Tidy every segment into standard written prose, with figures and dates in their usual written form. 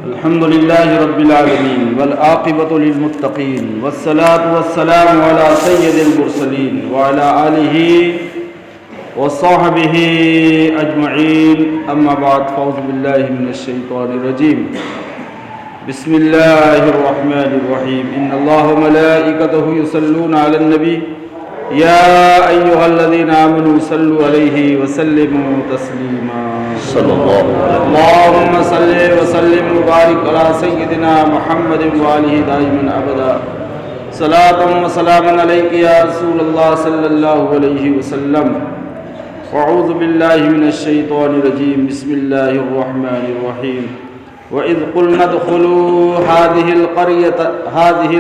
الحمد لله رب العالمين والعاقبة للمتقين والصلاة والسلام على سيد المرسلين وعلى آله وصحبه أجمعين أما بعد فأعوذ بالله من الشيطان الرجيم بسم الله الرحمن الرحيم إن الله وملائكته يصلون على النبي يا أيها الذين آمنوا صلوا عليه وسلموا تسليما صلی اللہ علیہ وسلم. اللهم صل وسلم وبارك على سيدنا محمد وآله دائما أبدا صلاة وسلاما عليك يا رسول الله صلى الله عليه وسلم. أعوذ بالله من الشيطان الرجيم بسم الله الرحمن الرحيم وإذ قلنا ادخلوا هذه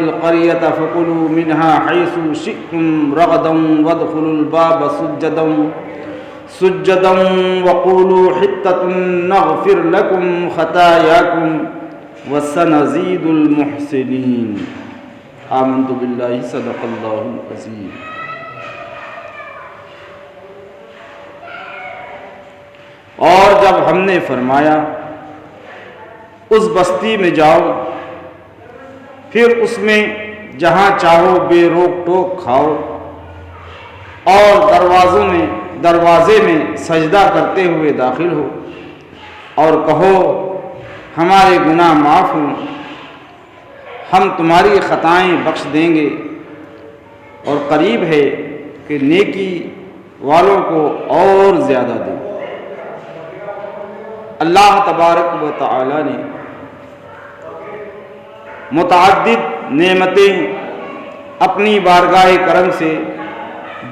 القرية فكلوا منها حيث شئتم رغدا وادخلوا الباب سجدا وقولوا حطة نغفر لكم خطاياكم وسنزيد المحسنين. آمنت بالله صدق الله العظيم. اور جب ہم نے فرمایا اس بستی میں جاؤ پھر اس میں جہاں چاہو بے روک ٹوک کھاؤ اور دروازے میں سجدہ کرتے ہوئے داخل ہو اور کہو ہمارے گناہ معاف ہوں، ہم تمہاری خطائیں بخش دیں گے اور قریب ہے کہ نیکی والوں کو اور زیادہ دیں. اللہ تبارک و تعالی نے متعدد نعمتیں اپنی بارگاہ کرم سے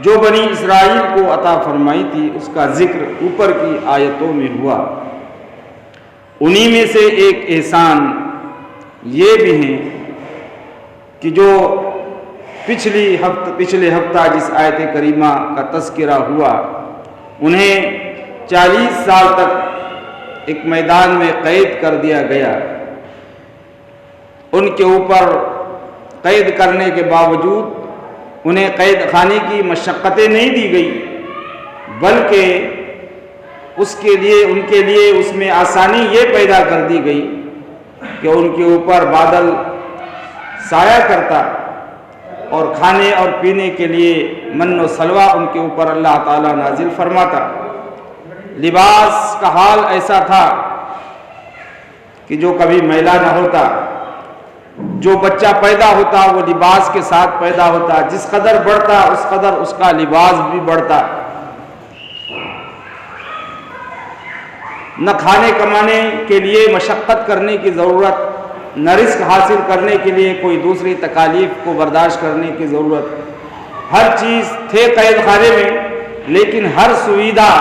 جو بنی اسرائیل کو عطا فرمائی تھی اس کا ذکر اوپر کی آیتوں میں ہوا. انہی میں سے ایک احسان یہ بھی ہیں کہ جو پچھلے ہفتہ جس آیت کریمہ کا تذکرہ ہوا انہیں 40 سال تک ایک میدان میں قید کر دیا گیا. ان کے اوپر قید کرنے کے باوجود انہیں قید خانے کی مشقتیں نہیں دی گئی بلکہ ان کے لیے اس میں آسانی یہ پیدا کر دی گئی کہ ان کے اوپر بادل سایہ کرتا اور کھانے اور پینے کے لیے من و سلوہ ان کے اوپر اللہ تعالیٰ نازل فرماتا. لباس کا حال ایسا تھا کہ جو کبھی میلا نہ ہوتا، جو بچہ پیدا ہوتا وہ لباس کے ساتھ پیدا ہوتا، جس قدر بڑھتا اس قدر اس کا لباس بھی بڑھتا. نہ کھانے کمانے کے لیے مشقت کرنے کی ضرورت، نہ رزق حاصل کرنے کے لیے کوئی دوسری تکالیف کو برداشت کرنے کی ضرورت. ہر چیز تھے قید خانے میں لیکن ہر سویدھا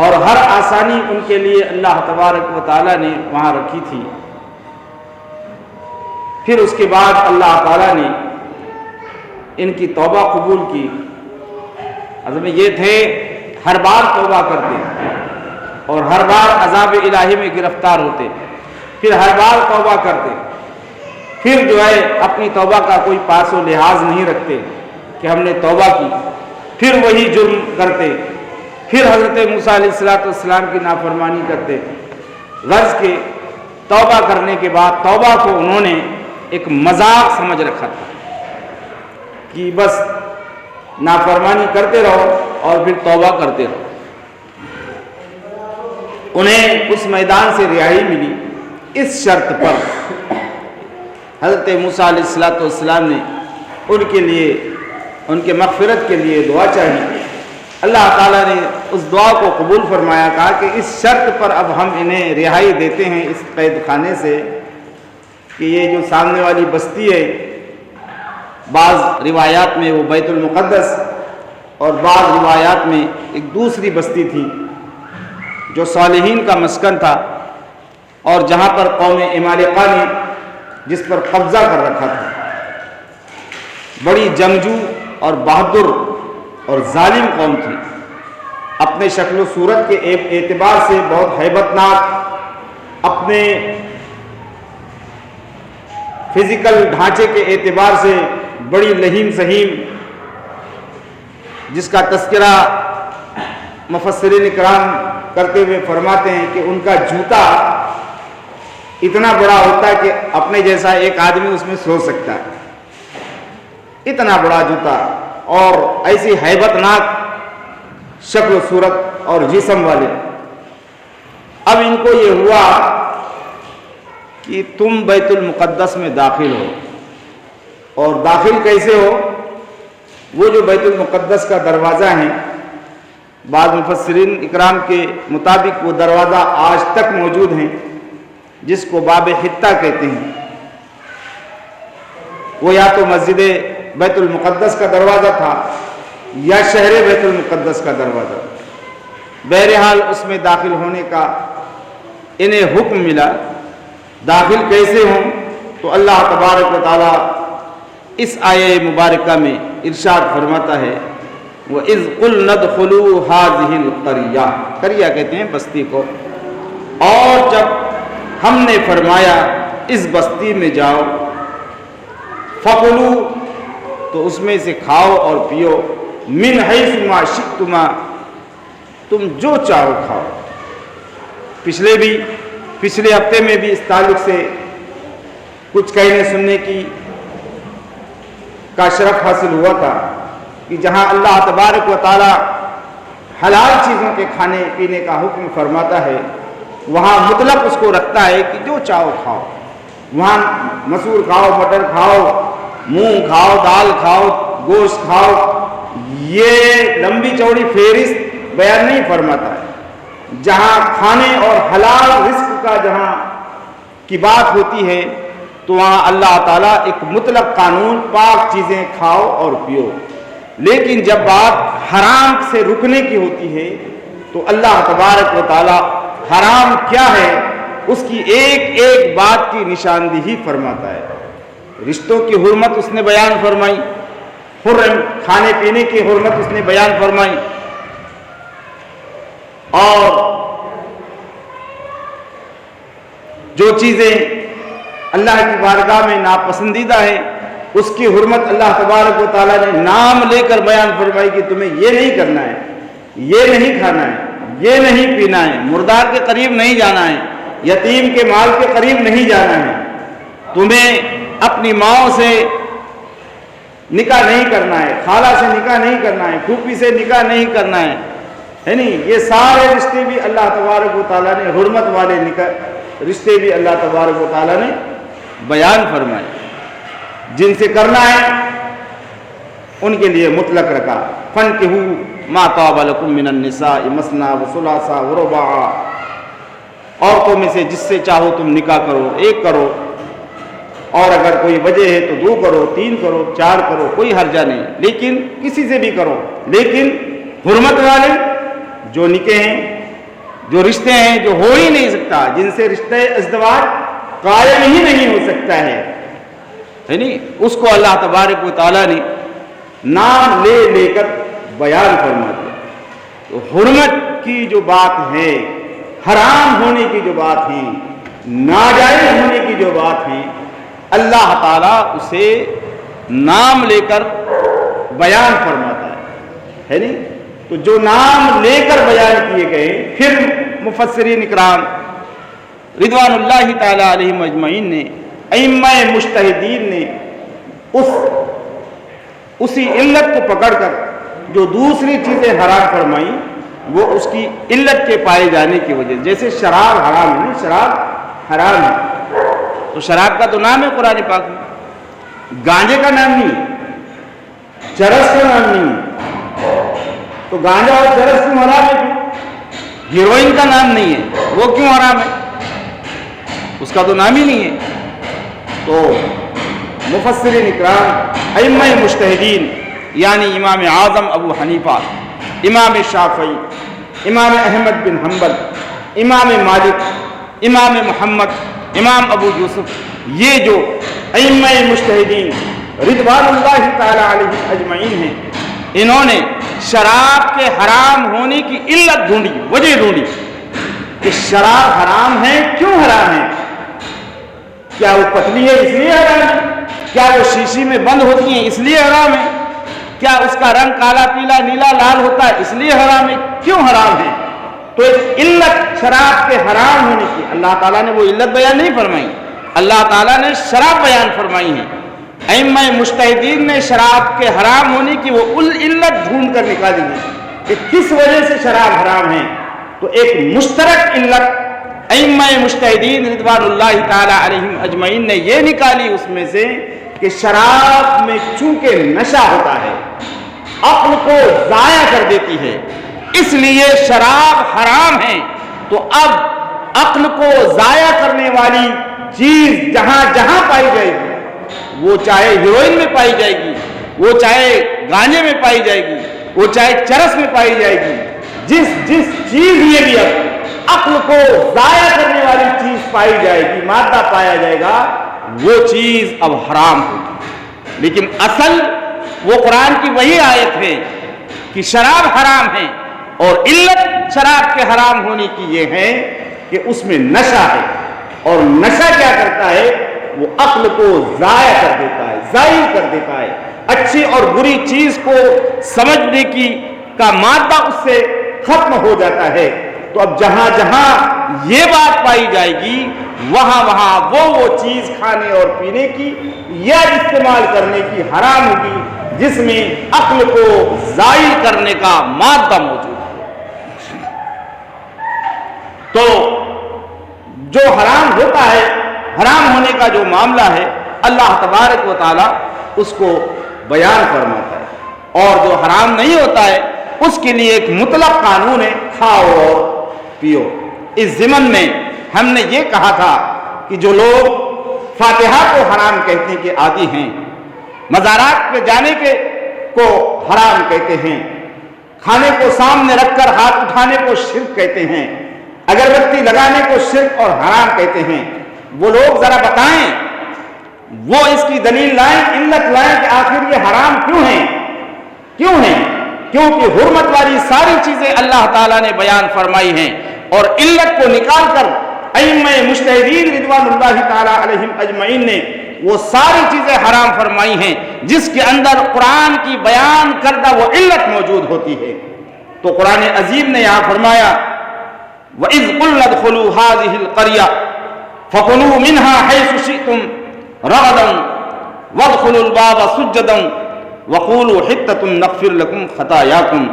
اور ہر آسانی ان کے لیے اللہ تبارک و تعالیٰ نے وہاں رکھی تھی. پھر اس کے بعد اللہ تعالیٰ نے ان کی توبہ قبول کی. اصل میں یہ تھے ہر بار توبہ کرتے اور ہر بار عذاب الہی میں گرفتار ہوتے، پھر ہر بار توبہ کرتے، پھر جو ہے اپنی توبہ کا کوئی پاس و لحاظ نہیں رکھتے کہ ہم نے توبہ کی، پھر وہی جرم کرتے، پھر حضرت موسیٰ علیہ السلام کی نافرمانی کرتے. غرض کے توبہ کرنے کے بعد توبہ کو انہوں نے ایک مذاق سمجھ رکھا تھا کہ بس نافرمانی کرتے رہو اور پھر توبہ کرتے رہو. انہیں اس میدان سے رہائی ملی اس شرط پر حضرت موسیٰ علیہ السلام نے ان کے لیے ان کے مغفرت کے لیے دعا چاہی. اللہ تعالیٰ نے اس دعا کو قبول فرمایا، کہا کہ اس شرط پر اب ہم انہیں رہائی دیتے ہیں اس قید خانے سے کہ یہ جو سامنے والی بستی ہے بعض روایات میں وہ بیت المقدس اور بعض روایات میں ایک دوسری بستی تھی جو صالحین کا مسکن تھا اور جہاں پر قوم عمالقہ نے جس پر قبضہ کر رکھا تھا. بڑی جنگجو اور بہادر اور ظالم قوم تھی، اپنے شکل و صورت کے اعتبار سے بہت ہیبت ناک، اپنے فزیکل ڈھانچے کے اعتبار سے بڑی لہیم سہیم، جس کا تذکرہ مفسرین کرام کرتے ہوئے فرماتے ہیں کہ ان کا جوتا اتنا بڑا ہوتا ہے کہ اپنے جیسا ایک آدمی اس میں سو سکتا ہے، اتنا بڑا جوتا، اور ایسی ہیبت ناک شکل و صورت اور جسم والے۔ اب ان کو یہ ہوا کہ تم بیت المقدس میں داخل ہو، اور داخل کیسے ہو؟ وہ جو بیت المقدس کا دروازہ ہے، بعض مفسرین اکرام کے مطابق وہ دروازہ آج تک موجود ہیں، جس کو باب حطہ کہتے ہیں۔ وہ یا تو مسجد بیت المقدس کا دروازہ تھا یا شہر بیت المقدس کا دروازہ۔ بہرحال اس میں داخل ہونے کا انہیں حکم ملا۔ داخل کیسے ہوں؟ تو اللہ تبارک و تعالی اس آیہ مبارکہ میں ارشاد فرماتا ہے، وَإِذْ قُلْنَا ادْخُلُوا هَٰذِهِ الْقَرْيَةَ، قریہ کہتے ہیں بستی کو، اور جب ہم نے فرمایا اس بستی میں جاؤ، فَكُلُوا، تو اس میں سے کھاؤ اور پیو، مِنْ حَيْثُ مَا شِئْتُمَا، تم جو چاہو کھاؤ۔ پچھلے ہفتے میں بھی اس تعلق سے کچھ کہنے سننے کا شرف حاصل ہوا تھا کہ جہاں اللہ تبارک و تعالی حلال چیزوں کے کھانے پینے کا حکم فرماتا ہے، وہاں مطلق اس کو رکھتا ہے کہ جو چاہو کھاؤ۔ وہاں مسور کھاؤ، مٹر کھاؤ، مونگ کھاؤ، دال کھاؤ، گوشت کھاؤ، یہ لمبی چوڑی فہرست بیان نہیں فرماتا ہے۔ جہاں کھانے اور حلال رزق کا جہاں کی بات ہوتی ہے تو وہاں اللہ تعالیٰ ایک مطلق قانون، پاک چیزیں کھاؤ اور پیو۔ لیکن جب بات حرام سے رکنے کی ہوتی ہے تو اللہ تبارک و تعالیٰ حرام کیا ہے اس کی ایک ایک بات کی نشاندہی فرماتا ہے۔ رشتوں کی حرمت اس نے بیان فرمائی، کھانے پینے کی حرمت اس نے بیان فرمائی، اور جو چیزیں اللہ کی بارگاہ میں ناپسندیدہ ہیں اس کی حرمت اللہ تبارک و تعالیٰ نے نام لے کر بیان فرمائی کہ تمہیں یہ نہیں کرنا ہے، یہ نہیں کھانا ہے، یہ نہیں پینا ہے، مردار کے قریب نہیں جانا ہے، یتیم کے مال کے قریب نہیں جانا ہے، تمہیں اپنی ماں سے نکاح نہیں کرنا ہے، خالہ سے نکاح نہیں کرنا ہے، پھوپھی سے نکاح نہیں کرنا ہے نہیں، یہ سارے رشتے بھی اللہ تبارک و تعالیٰ نے، حرمت والے نکاح رشتے بھی اللہ تبارک و تعالیٰ نے بیان فرمائے۔ جن سے کرنا ہے ان کے لیے مطلق رکھا، فَانْكِحُوا مَا طَابَ لَكُم مِّنَ النِّسَاءِ مَثْنَىٰ وَثُلَاثَ وَرُبَاعَ، عورتوں میں سے جس سے چاہو تم نکاح کرو، ایک کرو، اور اگر کوئی وجہ ہے تو 2 کرو، 3 کرو، 4 کرو، کوئی حرجہ نہیں، لیکن کسی سے بھی کرو، لیکن حرمت والے جو نکاح ہیں، جو رشتے ہیں جو ہو ہی نہیں سکتا، جن سے رشتے ازدواج قائم ہی نہیں ہو سکتا ہے نہیں، اس کو اللہ تبارک و تعالیٰ نے نام لے لے کر بیان فرما دیا۔ تو حرمت کی جو بات ہے، حرام ہونے کی جو بات ہے، ناجائز ہونے کی جو بات ہے، اللہ تعالیٰ اسے نام لے کر بیان فرماتا ہے نہیں۔ تو جو نام لے کر بیان کیے گئے، پھر مفسرین اکرام رضوان اللہ تعالی علیہم اجمعین نے، ائمہ مجتہدین نے اسی علت کو پکڑ کر جو دوسری چیزیں حرام فرمائیں وہ اس کی علت کے پائے جانے کی وجہ، جیسے شراب حرام ہے، شراب حرام ہے تو شراب کا تو نام ہے قرآن پاک میں، گانجے کا نام نہیں ہے، چرس کا نام نہیں ہے، تو گانجا اور چرس کیوں حرام ہے؟ ہیروئن کا نام نہیں ہے، وہ کیوں حرام ہے؟ اس کا تو نام ہی نہیں ہے۔ تو مفسرین اکرام، ائمہ مجتہدین یعنی امام اعظم ابو حنیفہ، امام شافعی، امام احمد بن حنبل، امام مالک، امام محمد، امام ابو یوسف، یہ جو ائمہ مجتہدین رضوان اللہ تعالی علیہ اجمعین ہیں، انہوں نے شراب کے حرام ہونے کی علت ڈھونڈی، وجہ ڈھونڈی کہ شراب حرام ہے، کیوں حرام ہے؟ کیا وہ پتلی ہے اس لیے حرام ہے؟ کیا وہ شیشی میں بند ہوتی ہیں اس لیے حرام ہے؟ کیا اس کا رنگ کالا پیلا نیلا لال ہوتا ہے اس لیے حرام ہے؟ کیوں حرام ہے؟ تو ایک علت شراب کے حرام ہونے کی اللہ تعالیٰ نے وہ علت بیان نہیں فرمائی، اللہ تعالیٰ نے شراب بیان فرمائی ہے۔ ائمہ مجتہدین نے شراب کے حرام ہونے کی وہ علت ڈھونڈ کر نکالی ہے کہ کس وجہ سے شراب حرام ہے، تو ایک مشترک علت ائمہ مجتہدین رضوان اللہ تعالی علیہم اجمعین نے یہ نکالی اس میں سے کہ شراب میں چونکہ نشہ ہوتا ہے، عقل کو ضائع کر دیتی ہے، اس لیے شراب حرام ہے۔ تو اب عقل کو ضائع کرنے والی چیز جہاں جہاں پائی جائے گی، وہ چاہے ہیروئن میں پائی جائے گی، وہ چاہے گانے میں پائی جائے گی، وہ چاہے چرس میں پائی جائے گی، جس چیز میں بھی اب عقل کو ضائع کرنے والی چیز پائی جائے گی، مادہ پایا جائے گا، وہ چیز اب حرام ہوگی۔ لیکن اصل وہ قرآن کی وہی آیت ہے کہ شراب حرام ہے، اور علت شراب کے حرام ہونے کی یہ ہے کہ اس میں نشہ ہے، اور نشہ کیا کرتا ہے، وہ عقل کو ضائع کر دیتا ہے، ضائع کر دیتا ہے، اچھی اور بری چیز کو سمجھنے کا مادہ اس سے ختم ہو جاتا ہے۔ تو اب جہاں جہاں یہ بات پائی جائے گی، وہاں وہاں وہ چیز کھانے اور پینے کی یا استعمال کرنے کی حرام ہوگی جس میں عقل کو ضائع کرنے کا مادہ موجود ہے۔ تو جو حرام ہوتا ہے، حرام ہونے کا جو معاملہ ہے، اللہ تبارک و تعالی اس کو بیان فرماتا ہے، اور جو حرام نہیں ہوتا ہے اس کے لیے ایک مطلق قانون ہے، کھاؤ اور پیو۔ اس ضمن میں ہم نے یہ کہا تھا کہ جو لوگ فاتحہ کو حرام کہنے کے عادی ہیں، مزارات پہ جانے کو حرام کہتے ہیں، کھانے کو سامنے رکھ کر ہاتھ اٹھانے کو شرک کہتے ہیں، اگربتی لگانے کو شرک اور حرام کہتے ہیں، وہ لوگ ذرا بتائیں، وہ اس کی دلیل لائیں، علت لائیں کہ آخر یہ حرام کیوں ہیں؟ کیونکہ حرمت والی ساری چیزیں اللہ تعالیٰ نے بیان فرمائی ہیں، اور علت کو نکال کر ائمہ مجتہدین رضوان اللہ تعالیٰ علیہم اجمعین نے وہ ساری چیزیں حرام فرمائی ہیں جس کے اندر قرآن کی بیان کردہ وہ علت موجود ہوتی ہے۔ تو قرآن عظیم نے یہاں فرمایا وَإِذْ قُلْنَا ادْخُلُوا هَٰذِهِ الْقَرْيَةَ فَكُلُوا مِنْهَا حَيْثُ شِئْتُمْ رَغَدًا وَادْخُلُوا الْبَابَ سُجَّدًا وَقُولُوا حِطَّةٌ نَغْفِرْ لَكُمْ خَطَايَاكُمْ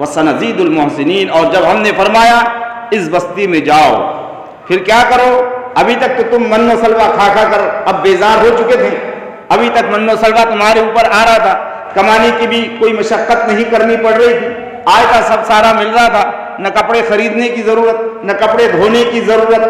وَسَنَزِيدُ الْمُحْسِنِينَ۔ اور جب ہم نے فرمایا اس بستی میں جاؤ، پھر کیا کرو؟ ابھی تک تو تم من و سلوہ کھا کر اب بیزار ہو چکے تھے، ابھی تک من و سلوہ تمہارے اوپر آ رہا تھا، کمانے کی بھی کوئی مشقت نہیں کرنی پڑ رہی تھی، آئے کا سب سارا مل رہا تھا، نہ کپڑے خریدنے کی ضرورت، نہ کپڑے دھونے کی ضرورت،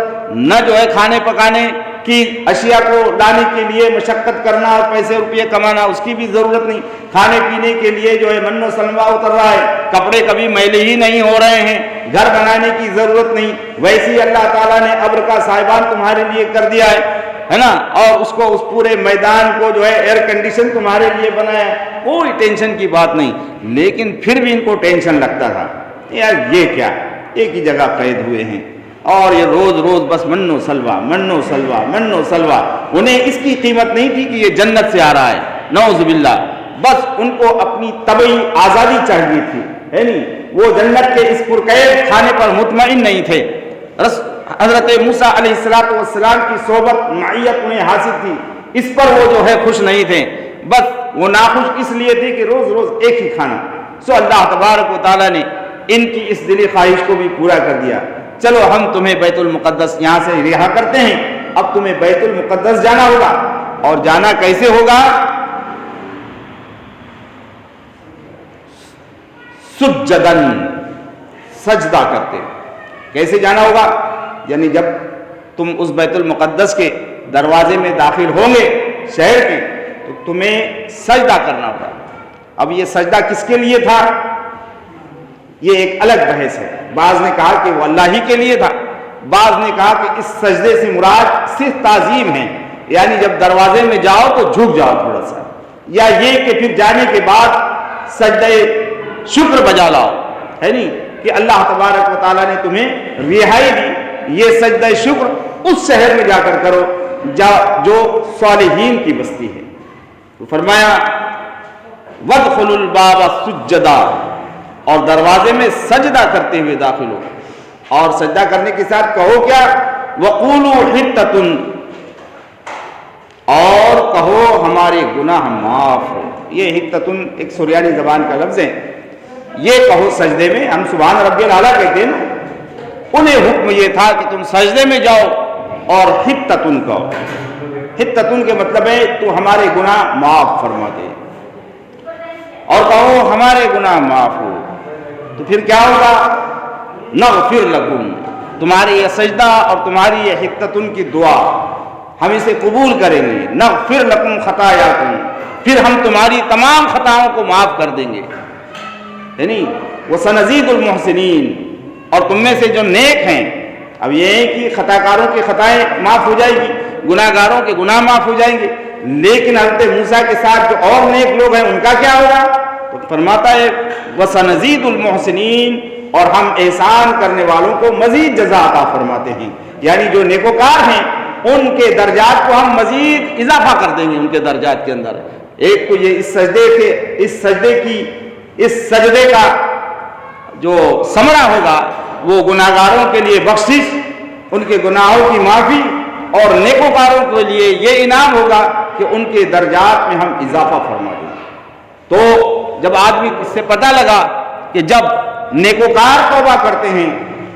نہ جو ہے کھانے پکانے کی اشیاء کو لانے کے لیے مشقت کرنا اور پیسے روپئے کمانا، اس کی بھی ضرورت نہیں، کھانے پینے کے لیے جو ہے من و سلوہ اتر رہا ہے، کپڑے کبھی میلے ہی نہیں ہو رہے ہیں، گھر بنانے کی ضرورت نہیں، ویسے ہی اللہ تعالیٰ نے ابر کا صاحبان تمہارے لیے کر دیا ہے نا، اور اس پورے میدان کو جو ہے ایئر کنڈیشن تمہارے لیے بنایا ہے، کوئی ٹینشن کی بات نہیں۔ لیکن پھر بھی ان کو ٹینشن لگتا تھا، یار یہ کیا، ایک ہی جگہ قید ہوئے ہیں، اور یہ روز روز بس من و سلوہ من و سلوہ من و سلوہ۔ انہیں اس کی قیمت نہیں تھی کہ یہ جنت سے آ رہا ہے، نعوذ باللہ، بس ان کو اپنی طبعی آزادی چاہیے تھی، ہے نہیں، وہ جنت کے اس پرقید کھانے پر مطمئن نہیں تھے۔ حضرت موسیٰ علیہ السلام کی صحبت معیت انہیں حاصل تھی، اس پر وہ جو ہے خوش نہیں تھے، بس وہ ناخوش اس لیے تھے کہ روز روز ایک ہی کھانا۔ سو اللہ تبارک و تعالیٰ نے ان کی اس دلی خواہش کو بھی پورا کر دیا، چلو ہم تمہیں بیت المقدس یہاں سے رہا کرتے ہیں، اب تمہیں بیت المقدس جانا ہوگا، اور جانا کیسے ہوگا؟ سجدن، سجدہ کرتے۔ کیسے جانا ہوگا؟ یعنی جب تم اس بیت المقدس کے دروازے میں داخل ہوں گے شہر کے، تو تمہیں سجدہ کرنا ہوگا۔ اب یہ سجدہ کس کے لیے تھا؟ یہ ایک الگ بحث ہے، بعض نے کہا کہ وہ اللہ ہی کے لیے تھا، بعض نے کہا کہ اس سجدے سے مراد صرف تعظیم ہے، یعنی جب دروازے میں جاؤ تو جھک جاؤ تھوڑا سا، یا یہ کہ پھر جانے کے بعد سجدہ شکر بجا لاؤ، ہے نہیں کہ اللہ تبارک و تعالیٰ نے تمہیں رہائی دی، یہ سجدہ شکر اس شہر میں جا کر کرو جو صالحین کی بستی ہے۔ تو فرمایا وَادْخُلُوا الْبَابَ سُجَّدًا، اور دروازے میں سجدہ کرتے ہوئے داخل ہو۔ اور سجدہ کرنے کے ساتھ کہو کیا؟ وَقُولُوا حِطَّةٌ، اور کہو ہمارے گناہ معاف ہو۔ یہ حِطَّةٌ ایک سریانی زبان کا لفظ ہے، یہ کہو سجدے میں۔ ہم سبحان ربی الاعلیٰ کہتے ہیں نا، انہیں حکم یہ تھا کہ تم سجدے میں جاؤ اور حِطَّةٌ کہو۔ حِطَّةٌ کے مطلب ہے تو ہمارے گناہ معاف فرما دے، اور کہو ہمارے گناہ معاف ہو۔ تو پھر کیا ہوگا؟ نغفر لکم، تمہاری یہ سجدہ اور تمہاری یہ حِطَّةٌ کی دعا ہم اسے قبول کریں گے۔ نغفر لکم خطایاکم، پھر ہم تمہاری تمام خطاؤں کو معاف کر دیں گے، یعنی وَسَنَزِيدُ الْمُحْسِنِينَ، اور تم میں سے جو نیک ہیں، اب یہ ہے کہ خطا کاروں کی خطائیں معاف ہو جائیں گی، گناہ گاروں کے گناہ معاف ہو جائیں گے، لیکن حضرت موسیٰ کے ساتھ جو اور نیک لوگ ہیں ان کا کیا ہوگا؟ تو فرماتا ہے وَسَنَزِيدُ الْمُحْسِنِينَ، اور ہم احسان کرنے والوں کو مزید جزا عطا فرماتے ہیں، یعنی جو نیکوکار ہیں ان کے درجات کو ہم مزید اضافہ کر دیں گے ان کے درجات کے اندر۔ ایک تو یہ اس سجدے کا جو ثمرہ ہوگا وہ گناہگاروں کے لیے بخشش، ان کے گناہوں کی معافی، اور نیکوکاروں کے لیے یہ انعام ہوگا کہ ان کے درجات میں ہم اضافہ فرما دیں گے۔ تو جب آدمی اس سے پتہ لگا کہ جب نیکوکار توبہ کرتے ہیں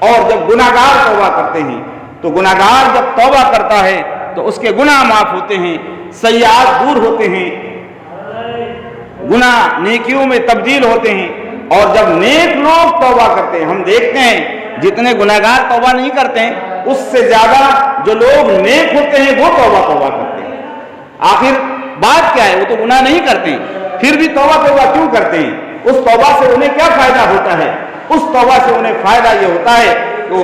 اور جب گناہگار توبہ کرتے ہیں، تو گناہگار جب توبہ کرتا ہے تو اس کے گناہ معاف ہوتے ہیں، سیئات دور ہوتے ہیں، گناہ نیکیوں میں تبدیل ہوتے ہیں، اور جب نیک لوگ توبہ کرتے ہیں، ہم دیکھتے ہیں جتنے گناہگار توبہ نہیں کرتے ہیں اس سے زیادہ جو لوگ نیک ہوتے ہیں وہ توبہ کرتے ہیں۔ آخر بات کیا ہے؟ وہ تو گناہ نہیں کرتے ہیں، پھر بھی توبہ کیوں کرتے ہیں؟ اس توبہ سے انہیں کیا فائدہ ہوتا ہے؟ اس توبہ سے انہیں فائدہ یہ ہوتا ہے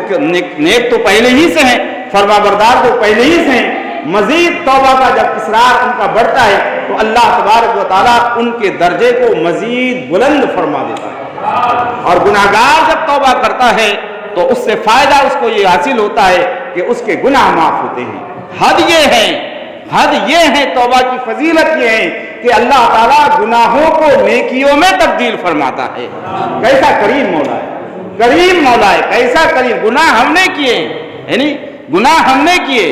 کہ نیک تو پہلے ہی سے ہیں، فرما بردار تو پہلے ہی سے ہیں، مزید توبہ کا جب اصرار ان کا بڑھتا ہے تو اللہ تبارک و تعالیٰ ان کے درجے کو مزید بلند فرما دیتا ہے۔ اور گناہگار جب توبہ کرتا ہے تو اس سے فائدہ اس کو یہ حاصل ہوتا ہے کہ اس کے گناہ معاف ہوتے ہیں۔ حد یہ ہے توبہ کی فضیلت یہ ہے کہ اللہ تعالیٰ گناہوں کو نیکیوں میں تبدیل فرماتا ہے۔ کیسا کریم مولا ہے، کیسا کریم! گناہ ہم نے کیے، یعنی گناہ ہم نے کیے،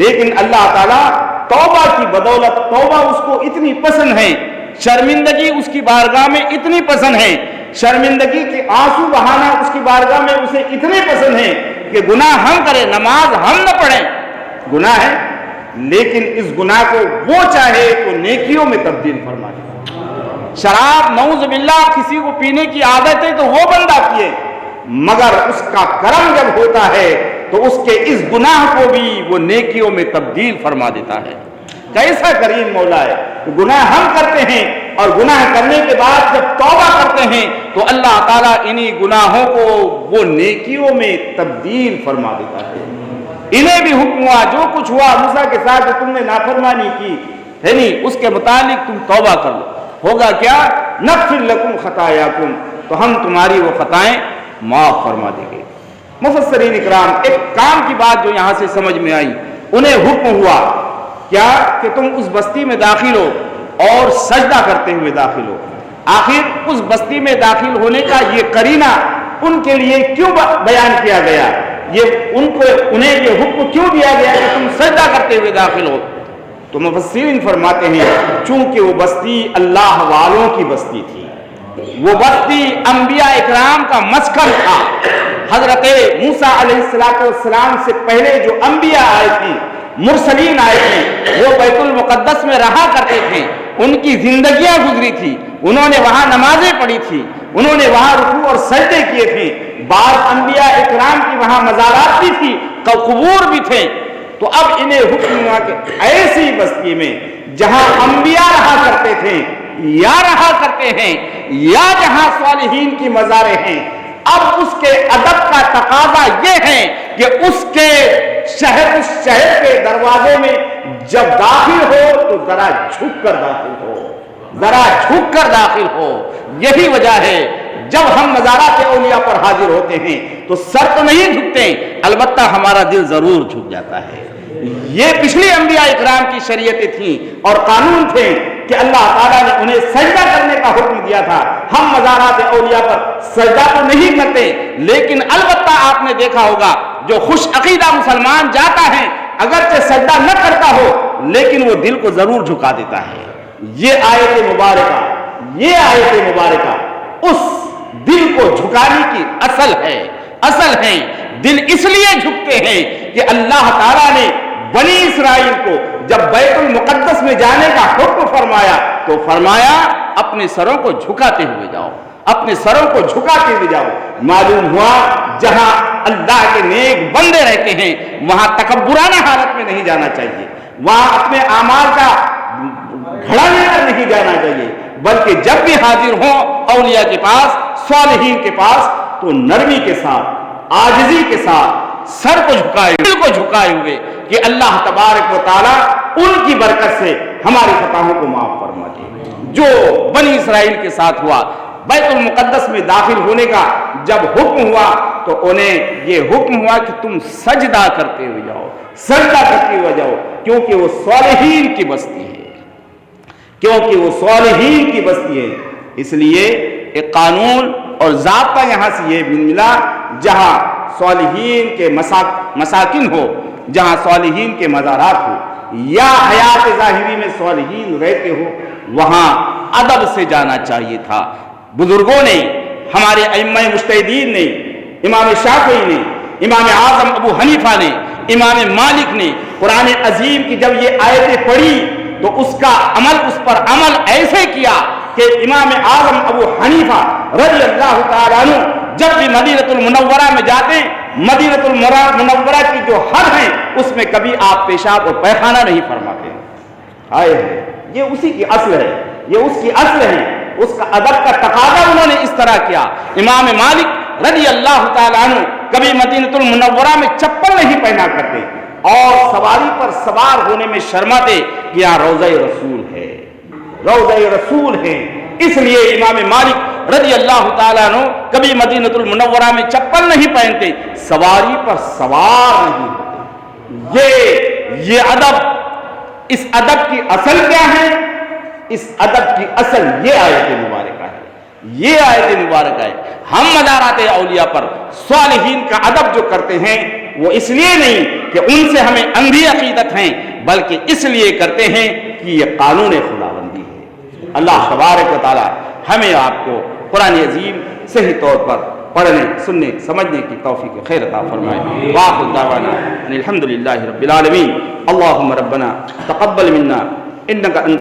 لیکن اللہ تعالیٰ توبہ کی بدولت، توبہ اس کو اتنی پسند ہے، شرمندگی اس کی بارگاہ میں اتنی پسند ہے، شرمندگی کے آنسو بہانا اس کی بارگاہ میں اسے اتنے پسند ہے کہ گناہ ہم کریں، نماز ہم نہ پڑھیں، گناہ ہے، لیکن اس گناہ کو وہ چاہے تو نیکیوں میں تبدیل فرما دے۔ شراب نعوذ باللہ کسی کو پینے کی عادت ہے تو وہ بندہ پیے، مگر اس کا کرم جب ہوتا ہے تو اس کے اس گناہ کو بھی وہ نیکیوں میں تبدیل فرما دیتا ہے۔ کیسا کریم مولا ہے! گناہ ہم کرتے ہیں اور گناہ کرنے کے بعد جب توبہ کرتے ہیں تو اللہ تعالیٰ انہی گناہوں کو وہ نیکیوں میں تبدیل فرما دیتا ہے۔ انہیں بھی حکم ہوا، جو کچھ ہوا موسیٰ کے ساتھ جو تم نے نافرمانی کی ہے نہیں، اس کے متعلق تم توبہ کر لو، ہوگا کیا؟ نغفر لکم خطایاکم، تو ہم تمہاری وہ خطائیں معاف فرما دیں گے۔ مفسرین اکرام، ایک کام کی بات جو یہاں سے سمجھ میں آئی، انہیں حکم ہوا کیا کہ تم اس بستی میں داخل ہو اور سجدہ کرتے ہوئے داخل ہو۔ آخر اس بستی میں داخل ہونے کا یہ قرینہ ان کے لیے کیوں بیان کیا گیا؟ انہیں یہ حکم کیوں دیا گیا کہ تم سجدہ کرتے ہوئے داخل ہو؟ تو مفسرین فرماتے ہیں چونکہ وہ بستی اللہ والوں کی بستی تھی، وہ بستی انبیاء اکرام کا مسکن تھا۔ حضرت موسیٰ علیہ السلام سے پہلے جو انبیاء آئے تھے، مرسلین آئے تھے، وہ بیت المقدس میں رہا کرتے تھے، ان کی زندگیاں گزری تھی، انہوں نے وہاں نمازیں پڑھی تھی، انہوں نے وہاں رکوع اور سجدے کیے تھے، بعض انبیاء اکرام کی وہاں مزارات بھی تھی، قبور بھی تھے۔ تو اب انہیں حکم ہوا کہ ایسی بستی میں جہاں انبیاء رہا کرتے تھے یا رہا کرتے ہیں یا جہاں صالحین کی مزاریں ہیں، اب اس کے ادب کا تقاضا یہ ہے کہ اس شہر کے دروازے میں جب داخل ہو تو ذرا جھک کر داخل ہو، یہی وجہ ہے جب ہم مزارات اولیاء پر حاضر ہوتے ہیں تو سر تو نہیں جھکتے، البتہ ہمارا دل ضرور جھک جاتا ہے۔ یہ پچھلی انبیاء اکرام کی شریعتیں تھیں اور قانون تھے کہ اللہ تعالیٰ نے انہیں سجدہ کرنے کا حکم دیا تھا. ہم مزارات اولیاء پر سجدہ تو نہیں کرتے، لیکن البتہ آپ نے دیکھا ہوگا جو خوش عقیدہ مسلمان جاتا ہے اگرچہ سجدہ نہ کرتا ہو لیکن وہ دل کو ضرور جھکا دیتا ہے. یہ آیت مبارکہ اس دل کو جھکانے کی اصل ہے. دل اس لیے جھکتے ہیں کہ اللہ تعالیٰ نے بنی اسرائیل کو جب بیت المقدس میں جانے کا حکم فرمایا تو فرمایا اپنے سروں کو جھکاتے ہوئے جاؤ، اپنے سروں کو جھکاتے ہوئے جاؤ. معلوم ہوا جہاں اللہ کے نیک بندے رہتے ہیں وہاں تکبرانہ حالت میں نہیں جانا چاہیے، وہاں اپنے اعمال کا گھڑا لے کر نہیں جانا چاہیے، بلکہ جب بھی حاضر ہوں اولیاء کے پاس، صالحین کے پاس، تو نرمی کے ساتھ، عاجزی کے ساتھ، سر کو جھکائے، دل کو جھکائے ہوئے کہ اللہ تبارک و تعالیٰ ان کی برکت سے ہماری خطاؤں کو معاف فرما دے. جو بنی اسرائیل کے ساتھ ہوا، بیت المقدس میں داخل ہونے کا جب حکم ہوا تو انہیں یہ حکم ہوا کہ تم سجدہ کرتے ہوئے جاؤ، کیونکہ وہ صالحین کی بستی ہے. اس لیے ایک قانون اور ضابطہ یہاں سے یہ ملا، جہاں صالحین کے مساکن ہو، جہاں صالحین کے مزارات ہو یا حیات ظاہری میں صالحین رہتے ہو، وہاں ادب سے جانا چاہیے تھا. بزرگوں نے، ہمارے ائمہ مجتہدین نے، امام شافعی نے، امام اعظم ابو حنیفہ نے، امام مالک نے قرآن عظیم کی جب یہ آیتیں پڑھی تو اس پر عمل ایسے کیا کہ امام اعظم ابو حنیفہ رضی اللہ تعالیٰ عنہ جب بھی مدینہ المنورہ میں جاتے، مدینہ المنورہ کی جو حد ہیں اس میں کبھی آپ پیشاب اور پیخانہ نہیں فرماتے. یہ اسی کی اصل ہے، اس کا ادب کا تقاضا انہوں نے اس طرح کیا. امام مالک رضی اللہ تعالیٰ عنہ کبھی مدینہ المنورہ میں چپل نہیں پہنا کرتے اور سواری پر سوار ہونے میں شرماتے کہ یہاں روضہ رسول ہے. اس لیے امام مالک رضی اللہ تعالیٰ عنہ کبھی مدینہ المنورہ میں چپل نہیں پہنتے، سواری پر سوار نہیں ہوتے. یہ ادب، اس ادب کی اصل کیا ہے؟ اس ادب کی اصل یہ آیت مبارکہ ہے. ہم مزارات اولیاء پر صالحین کا ادب جو کرتے ہیں وہ اس لیے نہیں کہ ان سے ہمیں اندھی عقیدت ہیں، بلکہ اس لیے کرتے ہیں کہ یہ قانون خداوندی ہے. اللہ تبارک و تعالی ہمیں آپ کو قرآن عظیم صحیح طور پر پڑھنے، سننے، سمجھنے کی توفیق خیر عطا فرمائے. وآخر دعوانا ان الحمد للہ رب العالمین. اللہم ربنا تقبل منا انک